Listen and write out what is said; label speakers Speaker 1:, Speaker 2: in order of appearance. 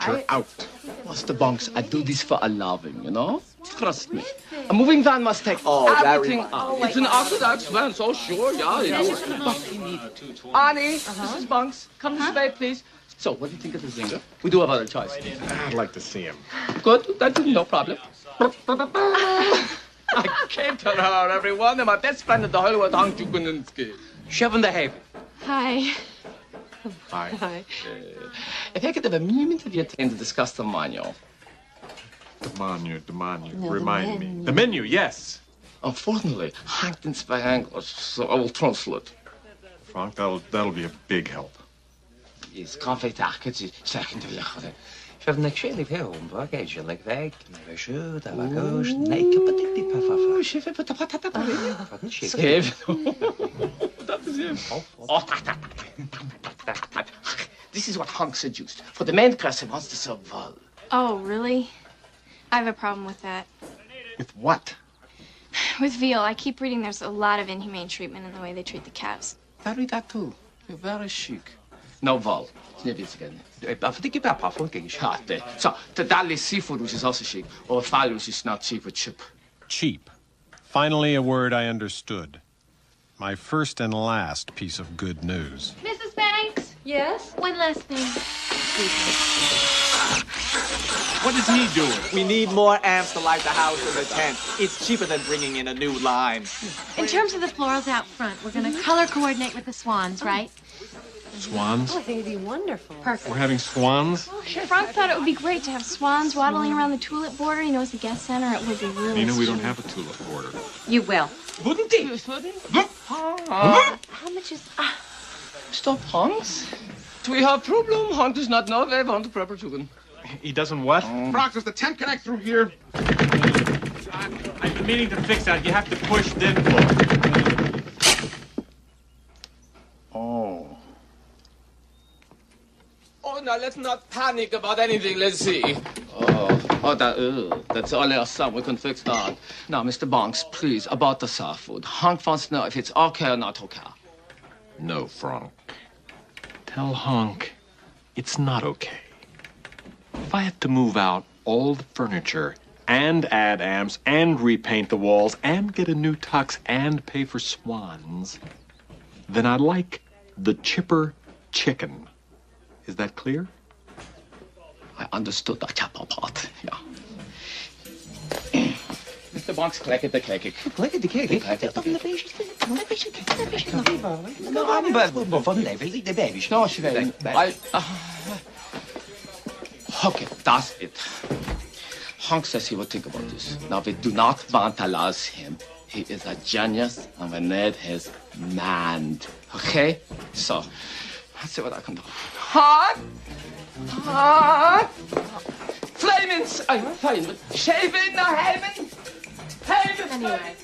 Speaker 1: You're out.
Speaker 2: Mr. Bunks, I do this for a loving, you know? Trust me. A moving van must take everything out. It's an Orthodox van, so sure, yeah. But we need Arnie, Mrs. Bunks, come this way, please. So, what do you think of the singer? We do have other choices.
Speaker 1: I'd like to see him.
Speaker 2: Good, that's no problem. I came to her, everyone, and my best friend in the whole world, Hank Jukuninski. Seven the Haven.
Speaker 3: Hi.
Speaker 1: Hi.
Speaker 3: Hi.
Speaker 2: If I could have a minute of your time to discuss the manual.
Speaker 1: The menu.
Speaker 3: No,
Speaker 1: Remind
Speaker 3: the
Speaker 1: me.
Speaker 3: menu.
Speaker 1: The menu, yes.
Speaker 2: Unfortunately, Hank didn't speak English, so I will translate.
Speaker 1: Frank, that'll be a big help.
Speaker 2: Yes, confeitaket is second to lichten.
Speaker 4: Pewne chwili wiełą, bagage'lik weg, najwyższy, dawagosz, najkapatiti pafafa.
Speaker 2: Szefie, po to patata powiedział.
Speaker 4: Ładnie
Speaker 2: Skip. This is what Hank seduced. For the main course, he wants to serve well.
Speaker 3: Oh, really? I have a problem with that.
Speaker 1: With what?
Speaker 3: With veal, I keep reading there's a lot of inhumane treatment in the way they treat the calves.
Speaker 2: I read that too. You're very chic. No val. So, the Dali seafood, which is also chic, or fowl, which is not cheap, but cheap.
Speaker 5: Cheap. Finally, a word I understood. My first and last piece of good news.
Speaker 6: Mrs. Banks? Yes? One last thing.
Speaker 1: What is he doing?
Speaker 7: We need more amps to light the house in the tent. It's cheaper than bringing in a new line.
Speaker 6: In terms of the florals out front, we're going to color coordinate with the swans, right?
Speaker 1: Swans?
Speaker 6: I think it'd be wonderful. Perfect.
Speaker 1: We're having swans?
Speaker 3: Frank thought it would be great to have swans waddling around the tulip border, you know, as the guest center. It would be really
Speaker 1: Nina, we don't
Speaker 3: sweet.
Speaker 1: have a tulip border.
Speaker 6: You will.
Speaker 2: Wouldn't he?
Speaker 6: How much is...
Speaker 2: Stop, Hans. Do we have problem? Hans does not know where we want to prepare chicken.
Speaker 1: He doesn't what?
Speaker 8: Frank, does the tent connect through here?
Speaker 1: I've been meaning to fix that. You have to push, then pull.
Speaker 2: Oh. Oh, now let's not panic about anything. Let's see. That's all our son. We can fix that. Now, Mr. Banks, please, about the seafood. Hank wants to know if it's okay or not okay.
Speaker 1: No, Frank. Tell Honk it's not okay. If I have to move out all the furniture and add amps and repaint the walls and get a new tux and pay for swans, then I like the chipper chicken. Is that clear?
Speaker 2: I understood the chapel part, yeah. Mr. Banks, clackety clacky.
Speaker 4: Lekker de kijk. Dat is een beetje. Nou, maar van de baby's.
Speaker 2: No, Schweden. Okay, that's it. Hank says he will think about this. Now, we do not vandalize him. He is a genius, and we need his mind. Okay? So, let's see what I can do. Hank! Hank! Flamens! I'm fine, but shaving the haven! Haven!
Speaker 6: Anyway.